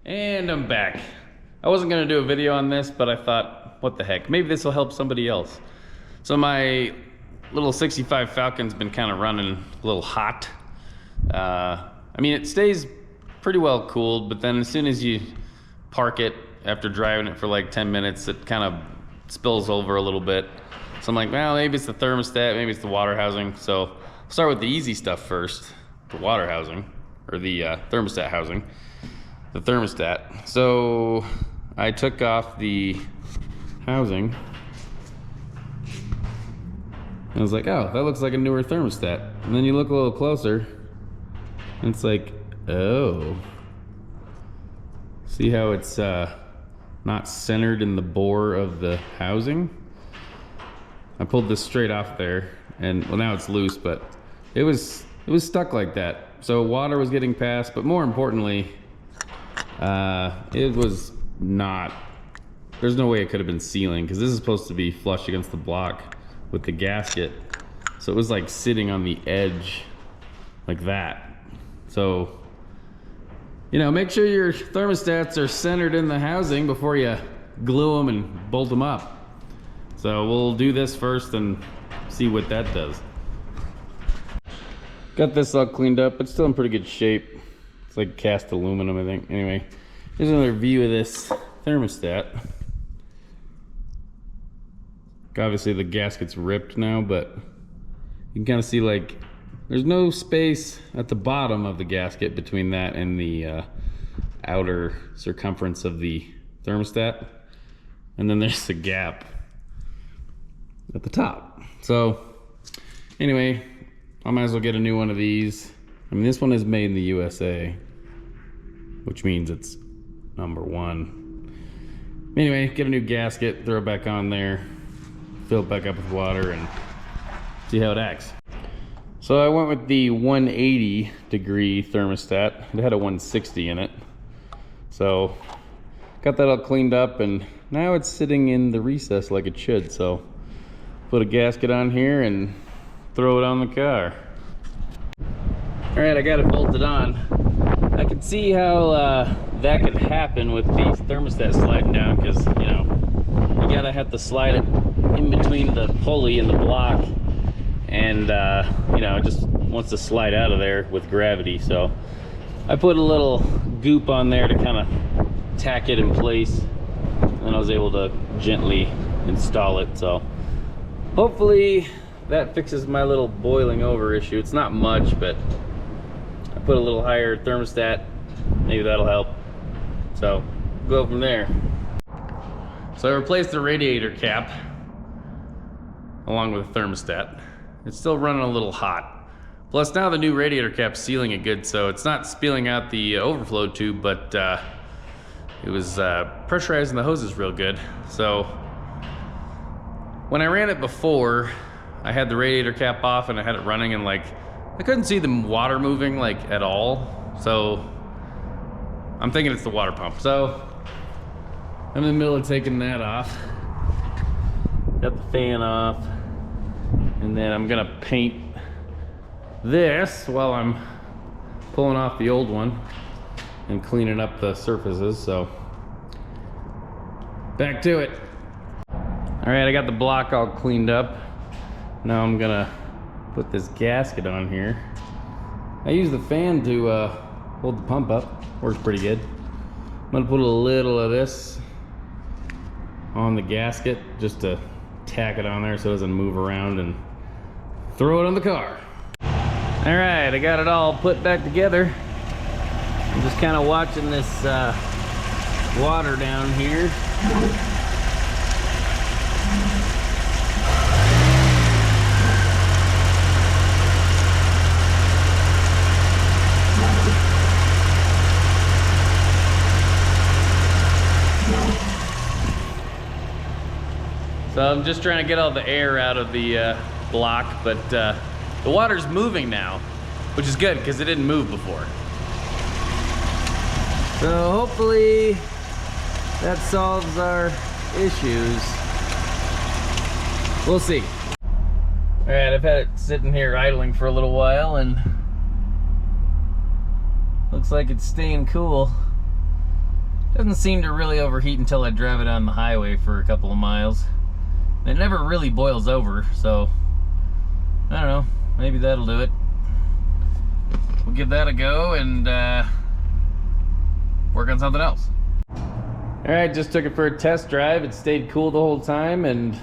And I'm back. I wasn't gonna do a video on this, but I thought, what the heck, maybe this will help somebody else. So my little 65 Falcon's been kind of running a little hot. I mean, it stays pretty well cooled, but then as soon as you park it after driving it for like 10 minutes, it kind of spills over a little bit. So I'm like, well, maybe it's the thermostat, maybe it's the water housing. So I'll start with the easy stuff first, the water housing, or the thermostat housing. The thermostat. So I took off the housing. I was like, oh, that looks like a newer thermostat. And then you look a little closer, and it's like, oh. See how it's not centered in the bore of the housing? I pulled this straight off there, and well, now it's loose, but it was stuck like that. So water was getting past, but more importantly, it was not, there's no way it could have been sealing, because this is supposed to be flush against the block with the gasket. So it was like sitting on the edge like that. So, you know, make sure your thermostats are centered in the housing before you glue them and bolt them up. So we'll do this first and see what that does. Got this all cleaned up. It's still in pretty good shape. It's like cast aluminum, I think. Anyway, here's another view of this thermostat. Obviously the gasket's ripped now, but you can kind of see like there's no space at the bottom of the gasket between that and the outer circumference of the thermostat. And then there's the gap at the top. So anyway, I might as well get a new one of these. I mean, this one is made in the USA, which means it's #1. Anyway, get a new gasket, throw it back on there, fill it back up with water, and see how it acts. So I went with the 180 degree thermostat. It had a 160 in it. So got that all cleaned up, and now it's sitting in the recess like it should. So put a gasket on here and throw it on the car. All right, I got it bolted on. I can see how that could happen with the thermostat sliding down, because, you know, you gotta have to slide it in between the pulley and the block, and you know, it just wants to slide out of there with gravity. So I put a little goop on there to kind of tack it in place, and I was able to gently install it. So hopefully that fixes my little boiling over issue. It's not much, but I put a little higher thermostat, maybe that'll help. So go from there. So I replaced the radiator cap along with the thermostat. It's still running a little hot. Plus now the new radiator cap's sealing it good, so it's not spilling out the overflow tube, but it was pressurizing the hoses real good. So when I ran it before, I had the radiator cap off and I had it running, and like I couldn't see the water moving like at all. So I'm thinking it's the water pump. So I'm in the middle of taking that off. Got the fan off, and then I'm gonna paint this while I'm pulling off the old one and cleaning up the surfaces. So back to it. All right, I got the block all cleaned up. Now I'm gonna put this gasket on here. I use the fan to hold the pump up. Works pretty good. I'm gonna put a little of this on the gasket just to tack it on there so it doesn't move around, and throw it on the car. All right, I got it all put back together. I'm just kind of watching this water down here. So I'm just trying to get all the air out of the block, but the water's moving now, which is good because it didn't move before. So hopefully that solves our issues. We'll see. All right, I've had it sitting here idling for a little while, and looks like it's staying cool. Doesn't seem to really overheat until I drive it on the highway for a couple of miles. It never really boils over, so I don't know, maybe that'll do it. We'll give that a go and work on something else. Alright, just took it for a test drive. It stayed cool the whole time and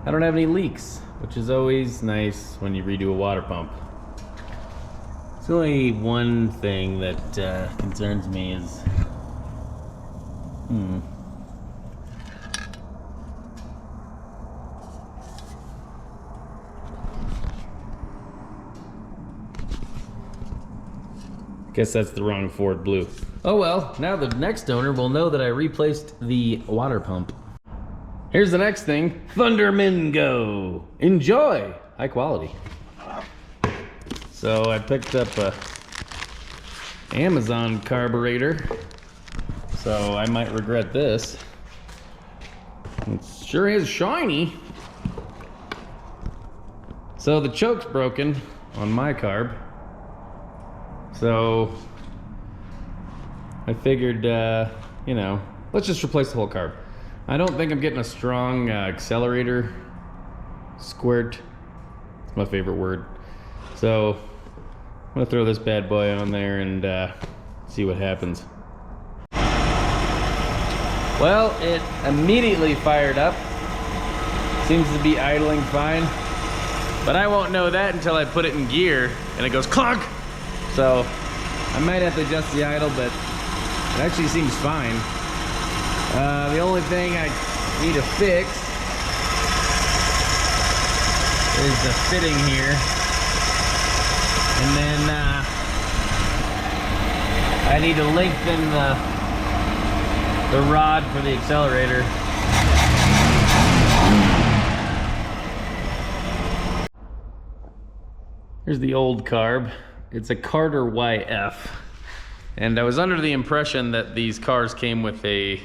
I don't have any leaks, which is always nice when you redo a water pump. There's only one thing that concerns me is guess that's the wrong Ford Blue. Oh well, now the next owner will know that I replaced the water pump. Here's the next thing, Thundermingo. Enjoy, high quality. So I picked up a Amazon carburetor, so I might regret this. It sure is shiny. So the choke's broken on my carb. So I figured, you know, let's just replace the whole carb. I don't think I'm getting a strong accelerator squirt. It's my favorite word. So I'm gonna throw this bad boy on there and see what happens. Well, it immediately fired up. Seems to be idling fine. But I won't know that until I put it in gear and it goes clunk. So I might have to adjust the idle, but it actually seems fine. The only thing I need to fix is the fitting here. And then I need to lengthen the rod for the accelerator. Here's the old carb. It's a Carter YF. And I was under the impression that these cars came with a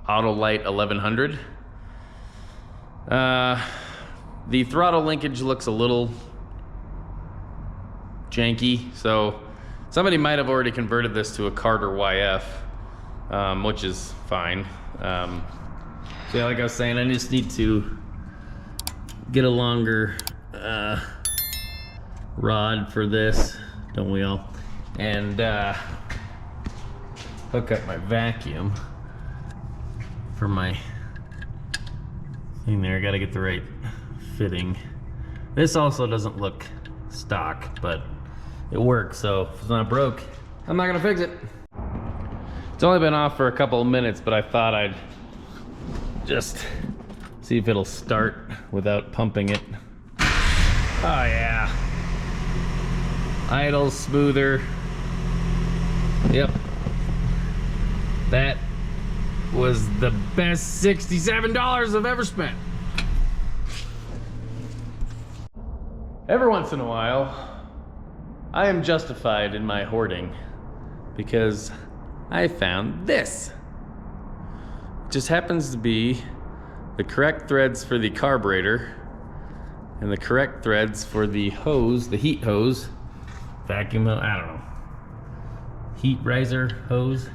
Autolite 1100. The throttle linkage looks a little janky, so somebody might have already converted this to a Carter YF, which is fine. So yeah, like I was saying, I just need to get a longer rod for this, don't we all? And hook up my vacuum for my thing there. I gotta get the right fitting. This also doesn't look stock, but it works, so if it's not broke, I'm not gonna fix it. It's only been off for a couple of minutes, but I thought I'd just see if it'll start without pumping it. Oh yeah. Idle smoother. Yep. That was the best $67 I've ever spent. Every once in a while, I am justified in my hoarding because I found this. It just happens to be the correct threads for the carburetor and the correct threads for the hose, the heat hose, vacuum, I don't know, heat riser hose.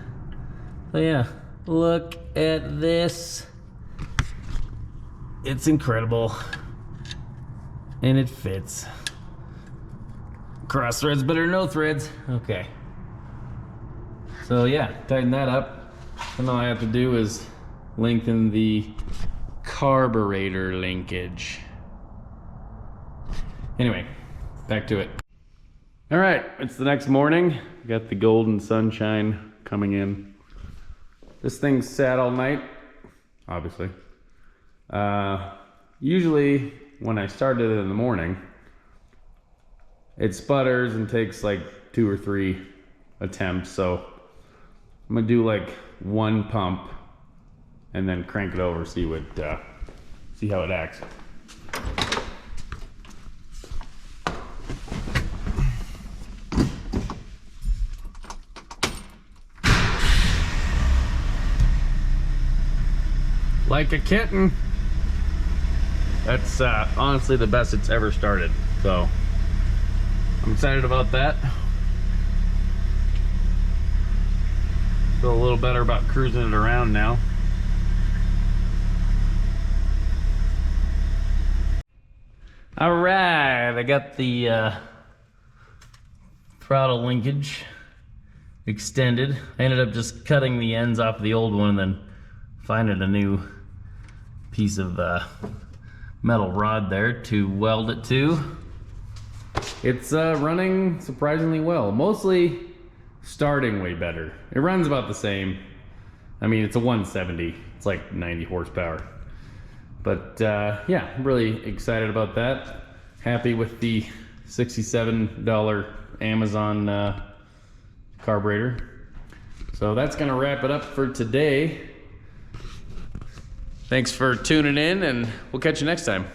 So yeah, look at this. It's incredible. And it fits. Cross threads better than no threads. Okay. So yeah, tighten that up. And all I have to do is lengthen the carburetor linkage. Anyway, back to it. All right, it's the next morning. Got the golden sunshine coming in. This thing sat all night, obviously. Usually when I started it in the morning, it sputters and takes like 2 or 3 attempts. So I'm gonna do like 1 pump and then crank it over, see how it acts. Like a kitten. That's honestly the best it's ever started, so I'm excited about that. Feel a little better about cruising it around now. All right, I got the throttle linkage extended. I ended up just cutting the ends off the old one and then finding a new piece of metal rod there to weld it to. It's running surprisingly well. Mostly starting way better. It runs about the same. I mean, it's a 170. It's like 90 horsepower. But yeah, I'm really excited about that. Happy with the $67 Amazon carburetor. So that's gonna wrap it up for today. Thanks for tuning in, and we'll catch you next time.